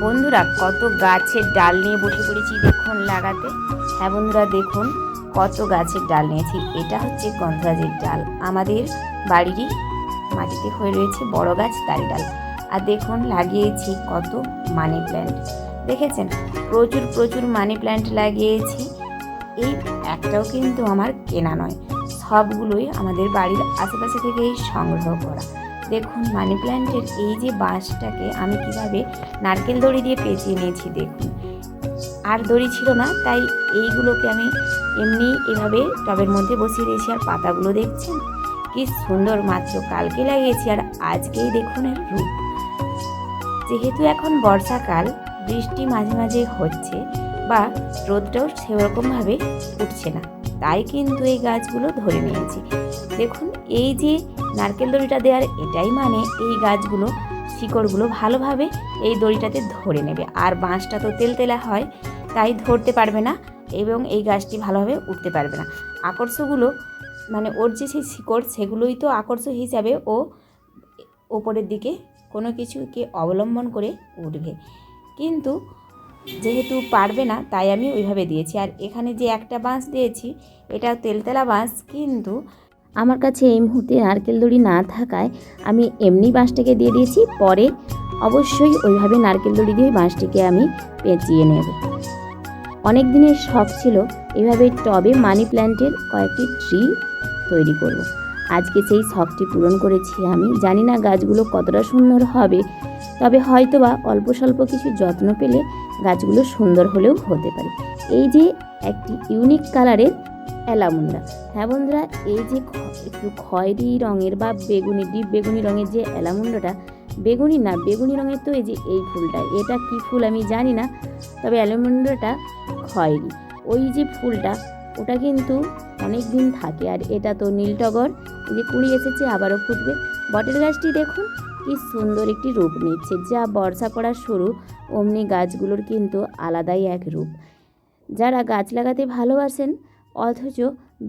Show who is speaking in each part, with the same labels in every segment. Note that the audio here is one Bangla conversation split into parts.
Speaker 1: বন্ধুরা কত গাছের ডাল নিয়ে বসে পড়েছি দেখুন লাগাতে। হ্যাঁ বন্ধুরা দেখুন কত গাছের ডাল নিয়েছি। এটা হচ্ছে গন্ধরাজের ডাল, আমাদের বাড়িরই মাটিতে হয়ে রয়েছে বড় গাছ, তারই ডাল। আর দেখুন লাগিয়েছি কত মানি প্ল্যান্ট, দেখেছেন প্রচুর প্রচুর মানি প্ল্যান্ট লাগিয়েছি। এই একটাও কিন্তু আমার কেনা নয়, সবগুলোই আমাদের বাড়ির আশেপাশে থেকেই সংগ্রহ করা। দেখুন মানি প্ল্যান্টের এই যে বাঁশটাকে আমি কিভাবে নারকেল দড়ি দিয়ে পেঁচিয়ে নিয়েছি দেখুন। আর দড়ি ছিল না, তাই এইগুলোকে আমি এমনি এভাবে টবের মধ্যে বসিয়ে দিয়েছি। আর পাতাগুলো দেখছেন কি সুন্দর, মাত্র কালকে লাগিয়েছি আর আজকেই দেখুন এর রূপ। যেহেতু এখন বর্ষাকাল, বৃষ্টি মাঝে মাঝে হচ্ছে বা রোদটাও সেরকমভাবে উঠছে না, তাই কিন্তু এই গাছগুলো ধরে নিয়েছি। দেখুন এই যে নারকেল দড়িটা দেওয়ার এটাই মানে এই গাছগুলো শিকড়গুলো ভালোভাবে এই দড়িটাতে ধরে নেবে। আর বাঁশটা তো তেলতেলা হয়, তাই ধরতে পারবে না এবং এই গাছটি ভালোভাবে উঠতে পারবে না। আকর্ষগুলো মানে ওর যে সেই শিকড়, সেগুলোই তো আকর্ষ হিসাবে ও ওপরের দিকে কোনো কিছুকে অবলম্বন করে উঠবে, কিন্তু যেহেতু পারবে না তাই আমি ওইভাবে দিয়েছি। আর এখানে যে একটা বাঁশ দিয়েছি এটা তেলতেলা বাঁশ, কিন্তু আমার কাছে এই মুহূর্তে নারকেল দড়ি না থাকায় আমি এমনি বাঁশটাকে দিয়ে দিয়েছি। পরে অবশ্যই ওইভাবে নারকেল দড়ি দিয়ে বাঁশটিকে আমি পেঁচিয়ে নেব। অনেক দিনের শখ ছিল এভাবে টবে মানি প্ল্যান্টের কয়েকটি ট্রি তৈরি করব। আজকে সেই শখটি পূরণ করেছি আমি। জানি না গাছগুলো কতটা সুন্দর হবে, তবে হয়তোবা অল্প স্বল্প কিছু যত্ন পেলে গাছগুলো সুন্দর হলেও হতে পারে। এই যে একটি ইউনিক কালারের অ্যালামুন্ডা, হ্যাঁ বন্ধুরা এই যে একটু খয়েরি রঙের বা বেগুনি, ডিপ বেগুনি রঙের যে অ্যালামুন্ডাটা, বেগুনি না বেগুনি রঙের তো এই যে এই ফুলটা, এটা কি ফুল আমি জানি না, তবে অ্যালামুন্ডাটা খয়েরি। ওই যে ফুলটা ওটা কিন্তু অনেক দিন থাকে। আর এটা তো নীলটগর, এই যে কুড়ি এসেছে আবারও ফুটবে। বটের গাছটি দেখুন কি সুন্দর একটি রূপ নিচ্ছে, যা বর্ষা পড়া শুরু অমনি গাছগুলোর কিন্তু আলাদাই এক রূপ। যারা গাছ লাগাতে ভালোবাসেন অথচ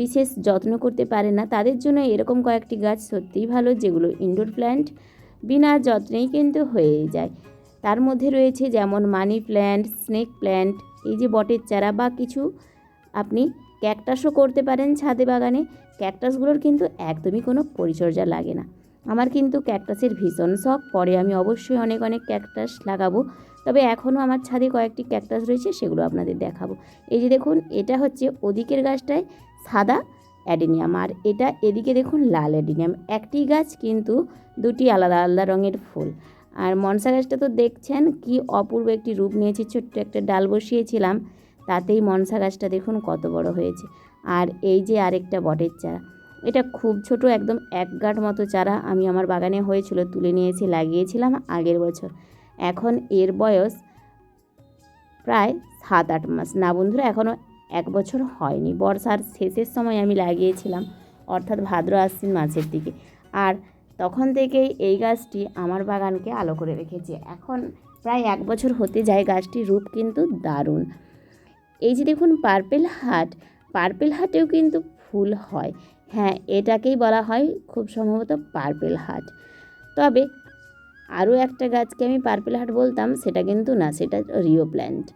Speaker 1: বিশেষ যত্ন করতে পারেন না, তাদের জন্য এরকম কয়েকটি গাছ সত্যিই ভালো, যেগুলো ইনডোর প্ল্যান্ট বিনা যত্নেই কিন্তু হয়ে যায়। তার মধ্যে রয়েছে যেমন মানি প্ল্যান্ট, স্নেক প্ল্যান্ট, এই যে বটের চারা, বা কিছু আপনি ক্যাকটাসও করতে পারেন ছাদে বাগানে। ক্যাকটাসগুলোর কিন্তু একদমই কোনো পরিচর্যা লাগে না। আমার কিন্তু ক্যাকটাসের ভীষণ শখ, পরে আমি অবশ্যই অনেক অনেক ক্যাকটাস লাগাবো। তবে এখনও আমার ছাদে কয়েকটি ক্যাকটাস রয়েছে, সেগুলো আপনাদের দেখাবো। এই যে দেখুন এটা হচ্ছে ওদিকের গাছটায় সাদা অ্যাডেনিয়াম, আর এটা এদিকে দেখুন লাল অ্যাডেনিয়াম। একটি গাছ কিন্তু দুটি আলাদা আলাদা রঙের ফুল। আর মনসা গাছটা তো দেখছেন কি অপূর্ব একটি রূপ নিয়েছে। ছোট্ট একটা ডাল বসিয়েছিলাম, তাতেই মনসা গাছটা দেখুন কত বড় হয়েছে। আর এই যে আরেকটা বটের চারা, এটা খুব ছোট, একদম এক গাঁট মতো চারা আমি আমার বাগানে হয়েছিল, তুলে নিয়ে এসে লাগিয়েছিলাম আগের বছর। এখন এর বয়স প্রায় 7-8 মাস, না বন্ধুরা এখনও 1 বছর হয়নি। বর্ষার শেষের সময় আমি লাগিয়েছিলাম, অর্থাৎ ভাদ্র আশ্বিন মাসের দিকে। আর তখন থেকেই এই গাছটি আমার বাগানকে আলো করে রেখেছে। এখন প্রায় 1 বছর হতে যায়, গাছটির রূপ কিন্তু দারুণ। এই যে দেখুন পার্পেল হার্ট, পার্পেল হার্টেও কিন্তু ফুল হয়। হ্যাঁ এটাকেই বলা হয় খুব সম্ভবত পার্পেল হার্ট। তবে আরও একটা গাছকে আমি পার্পেল হার্ট বলতাম, সেটা কিন্তু না, সেটা রিও প্ল্যান্ট।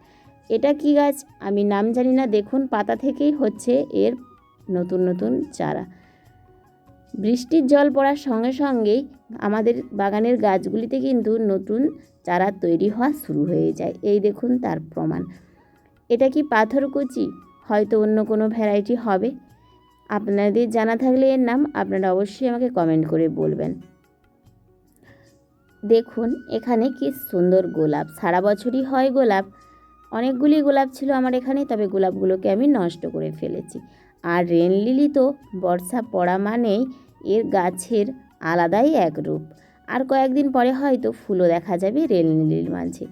Speaker 1: এটা কি গাছ আমি নাম জানি না। দেখুন পাতা থেকেই হচ্ছে এর নতুন নতুন চারা। বৃষ্টির জল পড়ার সঙ্গে সঙ্গেই আমাদের বাগানের গাছগুলিতে কিন্তু নতুন চারা তৈরি হওয়া শুরু হয়ে যায়। এই দেখুন তার প্রমাণ। এটা কি পাথরকুচি, হয়তো অন্য কোনো ভ্যারাইটি হবে। আপনাদের জানা থাকলে এর নাম আপনারা অবশ্যই আমাকে কমেন্ট করে বলবেন। দেখুন এখানে কি সুন্দর গোলাপ, সারা বছরই হয় গোলাপ। অনেকগুলি গোলাপ ছিল আমার এখানে, তবে গোলাপগুলোকে আমি নষ্ট করে ফেলেছি। আর রেন লিলি তো বর্ষা পড়া মানেই এর গাছের আলাদাই এক রূপ। আর কয়েকদিন পরে হয়তো ফুলও দেখা যাবে রেন লিলির মাঝে।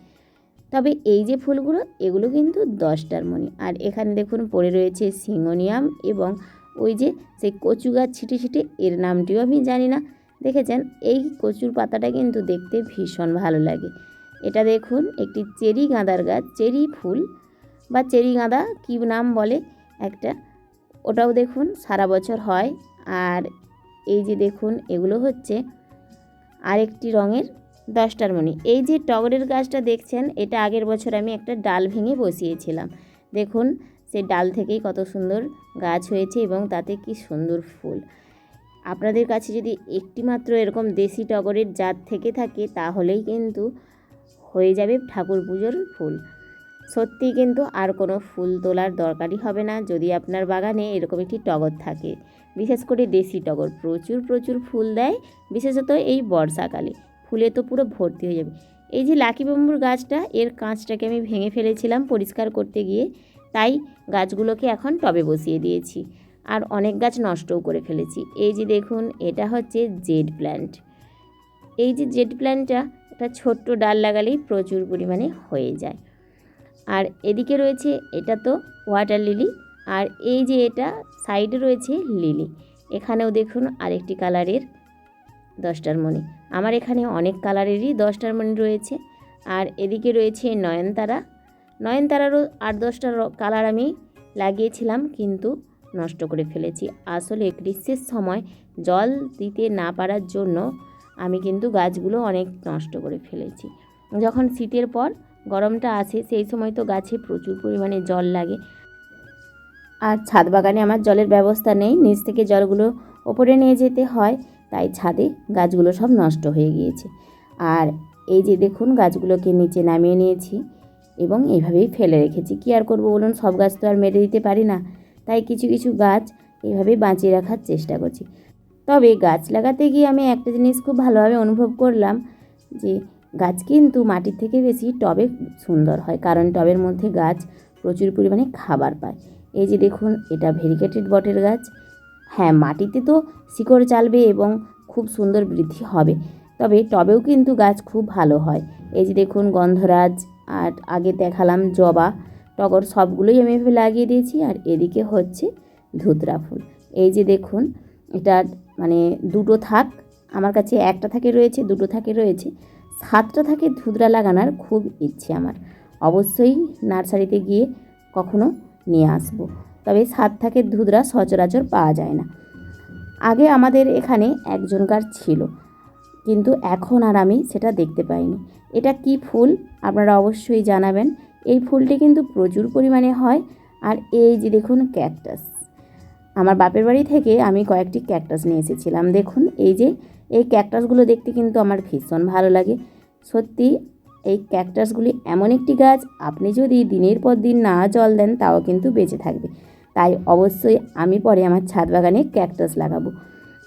Speaker 1: তবে এই যে ফুলগুলো, এগুলো কিন্তু 10টার মণি। আর এখানে দেখুন পড়ে রয়েছে সিঙ্গোনিয়াম এবং ওই যে সেই কচু গাছ ছিটে ছিটে, এর নামটিও আমি জানি না। দেখেছেন এই কচুর পাতাটা কিন্তু দেখতে ভীষণ ভালো লাগে। এটা দেখুন একটি চেরি গাঁদার গাছ, চেরি ফুল বা চেরি গাঁদা কী নাম বলে একটা, ওটাও দেখুন সারা বছর হয়। আর এই যে দেখুন এগুলো হচ্ছে আরেকটি রঙের 10টার মণি। এই যে টগরের গাছটা দেখছেন, এটা আগের বছর আমি একটা ডাল ভেঙে বসিয়েছিলাম। দেখুন সেই ডাল থেকেই কত সুন্দর গাছ হয়েছে এবং তাতে কি সুন্দর ফুল। আপনাদের কাছে যদি একটি মাত্র এরকম দেশি টগরের জাত থেকে থাকে তাহলেই কিন্তু হয়ে যাবে ঠাকুর পুজোর ফুল। সত্যি কিন্তু আর কোনো ফুল তোলার দরকারই হবে না যদি আপনার বাগানে এরকম একটি টগর থাকে। বিশেষ করে দেশি টগর প্রচুর প্রচুর ফুল দেয়, বিশেষত এই বর্ষাকালে ফুলে তো পুরো ভর্তি হয়ে যাবে। এই যে লাকি বাম্বুর গাছটা, এর কাঁচটাকে আমি ভেঙে ফেলেছিলাম পরিষ্কার করতে গিয়ে, তাই গাছগুলোকে এখন টবে বসিয়ে দিয়েছি। আর অনেক গাছ নষ্টও করে ফেলেছি। এই যে দেখুন, এটা হচ্ছে জেড প্ল্যান্ট। এই যে জেড প্ল্যান্টটা, একটা ছোট্ট ডাল লাগালেই প্রচুর পরিমাণে হয়ে যায়। আর এদিকে রয়েছে এটা তো ওয়াটার লিলি, আর এই যে এটা সাইডে রয়েছে লিলি। এখানেও দেখুন আরেকটি কালারের 10টার মণি। আমার এখানে অনেক কালারেরই 10টার মণি রয়েছে। আর এদিকে রয়েছে নয়নতারা। নয়নতারারও 8-10টা কালার আমি লাগিয়েছিলাম, কিন্তু নষ্ট করে ফেলেছি। আসলে গ্রীষ্মের সময় জল দিতে না পারার জন্য আমি কিন্তু গাছগুলো অনেক নষ্ট করে ফেলেছি। যখন শীতের পর গরমটা আসে সেই সময় তো গাছে প্রচুর পরিমাণে জল লাগে। আর ছাদ বাগানে আমার জলের ব্যবস্থা নেই, নিচ থেকে জলগুলো ওপরে নিয়ে যেতে হয়, তাই ছাদে গাছগুলো সব নষ্ট হয়ে গিয়েছে। আর এই যে দেখুন গাছগুলোকে নিচে নামিয়ে নিয়েছি এবং এইভাবেই ফেলে রেখেছি। কী আর করবো বলুন, সব গাছ তো আর মেরে দিতে পারি না, তাই কিছু কিছু গাছ এইভাবেই বাঁচিয়ে রাখার চেষ্টা করছি। তবে গাছ লাগাতে গিয়ে আমি একটা জিনিস খুব ভালোভাবে অনুভব করলাম যে গাছ কিন্তু মাটির থেকে বেশি টবে সুন্দর হয়, কারণ টবের মধ্যে গাছ প্রচুর পরিমাণে খাবার পায়। এই যে দেখুন, এটা ভেরিগেটেড বটের গাছ। হ্যাঁ, মাটিতে তো শিকড় চালবে এবং খুব সুন্দর বৃদ্ধি হবে, তবে টবেও কিন্তু গাছ খুব ভালো হয়। এই যে দেখুন গন্ধরাজ, আর আগে দেখালাম জবা, টগর, সবগুলোই আমি এভাবে লাগিয়ে দিয়েছি। আর এদিকে হচ্ছে ধুতরা ফুল। এই যে দেখুন, এটা মানে দুটো থাক, আমার কাছে একটা থাকে রয়েছে, দুটো থাকে রয়েছে, 7টা থাকে ধুতরা লাগানোর খুব ইচ্ছে আমার। অবশ্যই নার্সারিতে গিয়ে কখনো নিয়ে আসবো, তবে 7 থাকে ধুতরা সচরাচর পাওয়া যায় না। আগে আমাদের এখানে একজনকার ছিল, কিন্তু এখন আর আমি সেটা দেখতে পাইনি। এটা কি ফুল আপনারা অবশ্যই জানাবেন। এই ফুলটি কিন্তু প্রচুর পরিমাণে হয়। আর এই যে দেখুন ক্যাকটাস, আমার বাপের বাড়ি থেকে আমি কয়েকটি ক্যাকটাস নিয়ে এসেছিলাম। দেখুন এই ক্যাকটাসগুলো দেখতে কিন্তু আমার ভীষণ ভালো লাগে। সত্যি এই ক্যাকটাসগুলি এমন একটি গাছ, আপনি যদি দিনের পর দিন না জল দেন তাও কিন্তু বেঁচে থাকবে। তাই অবশ্যই আমি পরে আমার ছাদ বাগানে ক্যাকটাস লাগাবো।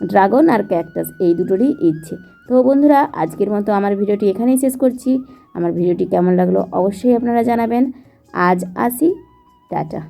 Speaker 1: ড্রাগন আর ক্যাকটাস এই দুটোরই ইচ্ছে। তো বন্ধুরা, আজকের মতো আমার ভিডিওটি এখানেই শেষ করছি। আমার ভিডিওটি কেমন লাগলো অবশ্যই আপনারা জানাবেন। আজ আসি, টাটা।